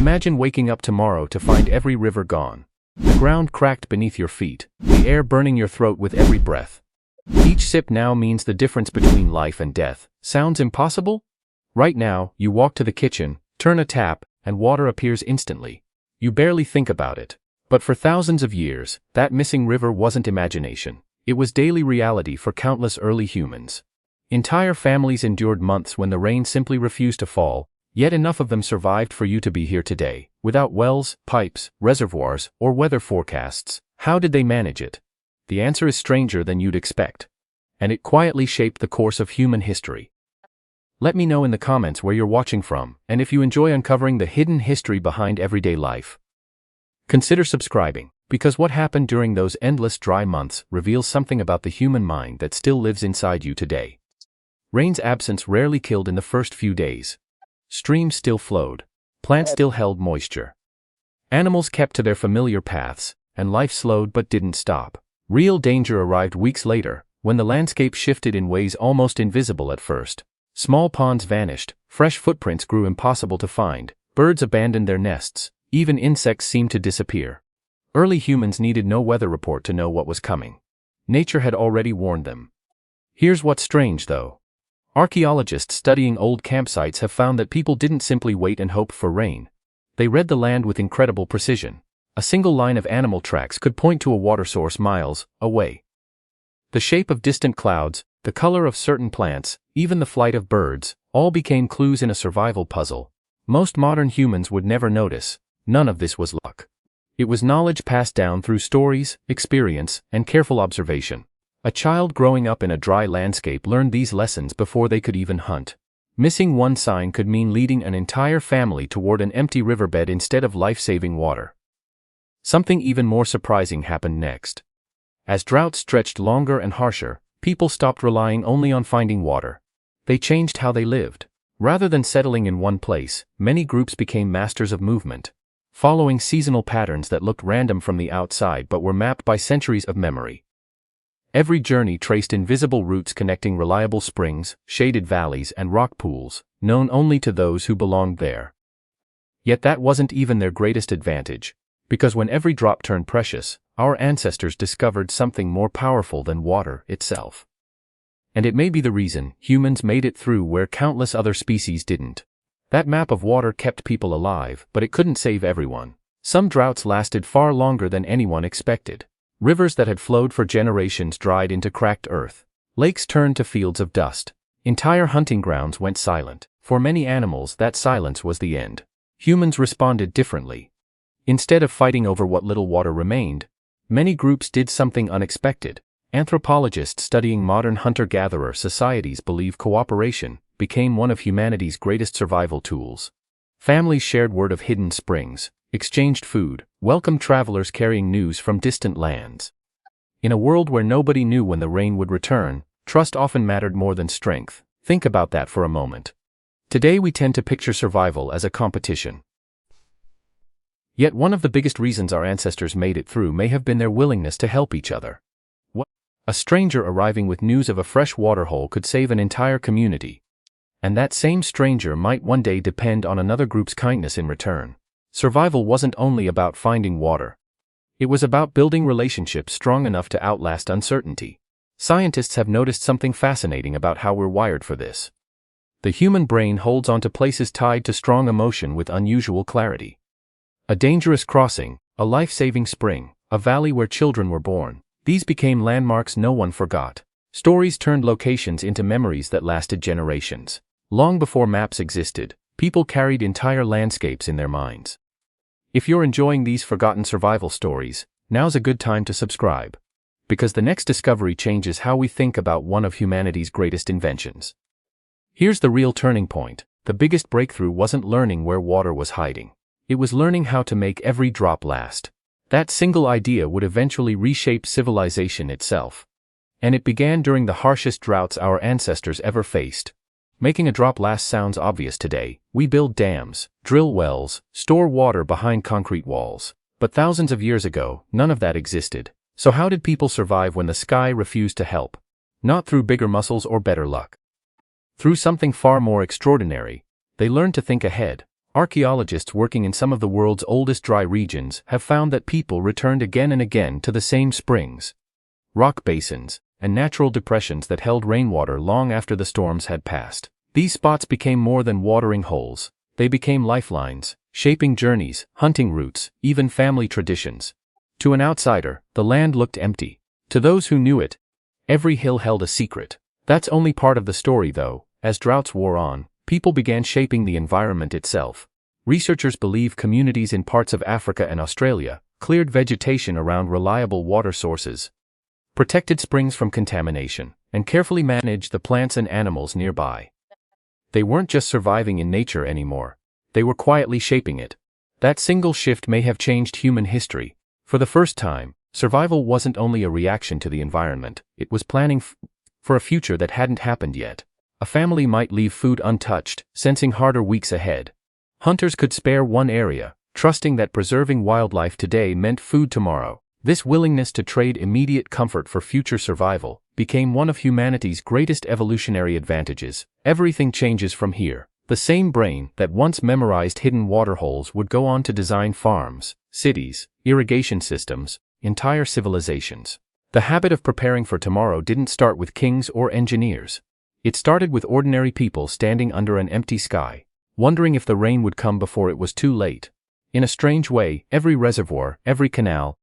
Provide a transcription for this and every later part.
Imagine waking up tomorrow to find every river gone. The ground cracked beneath your feet, the air burning your throat with every breath. Each sip now means the difference between life and death. Sounds impossible? Right now, you walk to the kitchen, turn a tap, and water appears instantly. You barely think about it. But for thousands of years, that missing river wasn't imagination. It was daily reality for countless early humans. Entire families endured months when the rain simply refused to fall, yet enough of them survived for you to be here today. Without wells, pipes, reservoirs, or weather forecasts, how did they manage it? The answer is stranger than you'd expect. And it quietly shaped the course of human history. Let me know in the comments where you're watching from, and if you enjoy uncovering the hidden history behind everyday life. Consider subscribing, because what happened during those endless dry months reveals something about the human mind that still lives inside you today. Rain's absence rarely killed in the first few days. Streams still flowed. Plants still held moisture. Animals kept to their familiar paths, and life slowed but didn't stop. Real danger arrived weeks later, when the landscape shifted in ways almost invisible at first. Small ponds vanished, fresh footprints grew impossible to find, birds abandoned their nests, even insects seemed to disappear. Early humans needed no weather report to know what was coming. Nature had already warned them. Here's what's strange though. Archaeologists studying old campsites have found that people didn't simply wait and hope for rain. They read the land with incredible precision. A single line of animal tracks could point to a water source miles away. The shape of distant clouds, the color of certain plants, even the flight of birds, all became clues in a survival puzzle. Most modern humans would never notice. None of this was luck. It was knowledge passed down through stories, experience, and careful observation. A child growing up in a dry landscape learned these lessons before they could even hunt. Missing one sign could mean leading an entire family toward an empty riverbed instead of life-saving water. Something even more surprising happened next. As droughts stretched longer and harsher, people stopped relying only on finding water. They changed how they lived. Rather than settling in one place, many groups became masters of movement, following seasonal patterns that looked random from the outside but were mapped by centuries of memory. Every journey traced invisible routes connecting reliable springs, shaded valleys, and rock pools, known only to those who belonged there. Yet that wasn't even their greatest advantage, because when every drop turned precious, our ancestors discovered something more powerful than water itself. And it may be the reason humans made it through where countless other species didn't. That map of water kept people alive, but it couldn't save everyone. Some droughts lasted far longer than anyone expected. Rivers that had flowed for generations dried into cracked earth. Lakes turned to fields of dust. Entire hunting grounds went silent. For many animals, that silence was the end. Humans responded differently. Instead of fighting over what little water remained, many groups did something unexpected. Anthropologists studying modern hunter-gatherer societies believe cooperation became one of humanity's greatest survival tools. Families shared word of hidden springs, exchanged food, welcomed travelers carrying news from distant lands. In a world where nobody knew when the rain would return, trust often mattered more than strength. Think about that for a moment. Today we tend to picture survival as a competition. Yet one of the biggest reasons our ancestors made it through may have been their willingness to help each other. A stranger arriving with news of a fresh water hole could save an entire community. And that same stranger might one day depend on another group's kindness in return. Survival wasn't only about finding water. It was about building relationships strong enough to outlast uncertainty. Scientists have noticed something fascinating about how we're wired for this. The human brain holds onto places tied to strong emotion with unusual clarity. A dangerous crossing, a life-saving spring, a valley where children were born. These became landmarks no one forgot. Stories turned locations into memories that lasted generations. Long before maps existed, people carried entire landscapes in their minds. If you're enjoying these forgotten survival stories, now's a good time to subscribe. Because the next discovery changes how we think about one of humanity's greatest inventions. Here's the real turning point. The biggest breakthrough wasn't learning where water was hiding. It was learning how to make every drop last. That single idea would eventually reshape civilization itself. And it began during the harshest droughts our ancestors ever faced. Making a drop last sounds obvious today. We build dams, drill wells, store water behind concrete walls. But thousands of years ago, none of that existed. So how did people survive when the sky refused to help? Not through bigger muscles or better luck. Through something far more extraordinary. They learned to think ahead. Archaeologists working in some of the world's oldest dry regions have found that people returned again and again to the same springs, rock basins, and natural depressions that held rainwater long after the storms had passed. These spots became more than watering holes. They became lifelines, shaping journeys, hunting routes, even family traditions. To an outsider, the land looked empty. To those who knew it, every hill held a secret. That's only part of the story though. As droughts wore on, people began shaping the environment itself. Researchers believe communities in parts of Africa and Australia cleared vegetation around reliable water sources, protected springs from contamination, and carefully managed the plants and animals nearby. They weren't just surviving in nature anymore. They were quietly shaping it. That single shift may have changed human history. For the first time, survival wasn't only a reaction to the environment, it was planning for a future that hadn't happened yet. A family might leave food untouched, sensing harder weeks ahead. Hunters could spare one area, trusting that preserving wildlife today meant food tomorrow. This willingness to trade immediate comfort for future survival became one of humanity's greatest evolutionary advantages. Everything changes from here. The same brain that once memorized hidden waterholes would go on to design farms, cities, irrigation systems, entire civilizations. The habit of preparing for tomorrow didn't start with kings or engineers. It started with ordinary people standing under an empty sky, wondering if the rain would come before it was too late. In a strange way, every reservoir, every canal,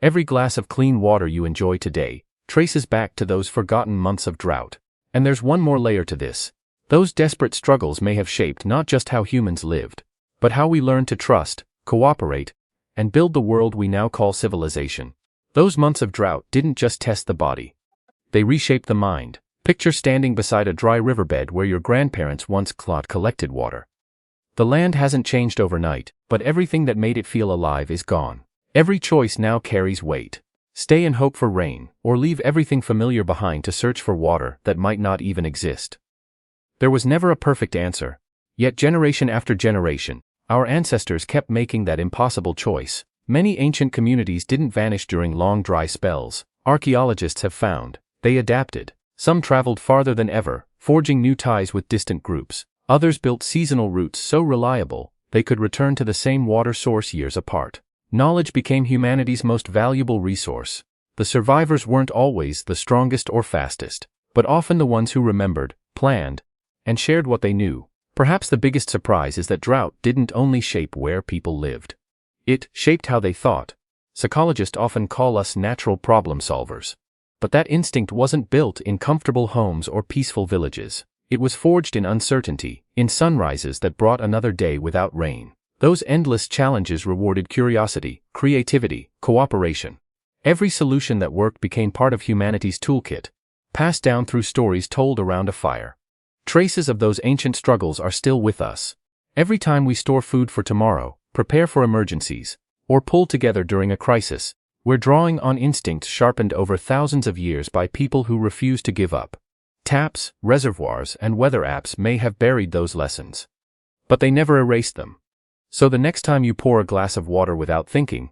every glass of clean water you enjoy today traces back to those forgotten months of drought. And there's one more layer to this. Those desperate struggles may have shaped not just how humans lived, but how we learned to trust, cooperate, and build the world we now call civilization. Those months of drought didn't just test the body. They reshaped the mind. Picture standing beside a dry riverbed where your grandparents once collected water. The land hasn't changed overnight, but everything that made it feel alive is gone. Every choice now carries weight. Stay and hope for rain, or leave everything familiar behind to search for water that might not even exist. There was never a perfect answer. Yet generation after generation, our ancestors kept making that impossible choice. Many ancient communities didn't vanish during long dry spells. Archaeologists have found they adapted. Some traveled farther than ever, forging new ties with distant groups. Others built seasonal routes so reliable they could return to the same water source years apart. Knowledge became humanity's most valuable resource. The survivors weren't always the strongest or fastest, but often the ones who remembered, planned, and shared what they knew. Perhaps the biggest surprise is that drought didn't only shape where people lived. It shaped how they thought. Psychologists often call us natural problem solvers. But that instinct wasn't built in comfortable homes or peaceful villages. It was forged in uncertainty, in sunrises that brought another day without rain. Those endless challenges rewarded curiosity, creativity, cooperation. Every solution that worked became part of humanity's toolkit, passed down through stories told around a fire. Traces of those ancient struggles are still with us. Every time we store food for tomorrow, prepare for emergencies, or pull together during a crisis, we're drawing on instincts sharpened over thousands of years by people who refuse to give up. Taps, reservoirs, and weather apps may have buried those lessons, but they never erased them. So the next time you pour a glass of water without thinking,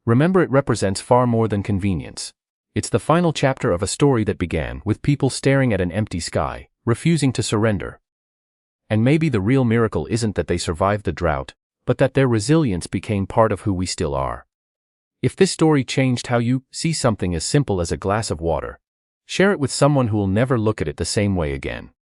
remember it represents far more than convenience. It's the final chapter of a story that began with people staring at an empty sky, refusing to surrender. And maybe the real miracle isn't that they survived the drought, but that their resilience became part of who we still are. If this story changed how you see something as simple as a glass of water, share it with someone who will never look at it the same way again.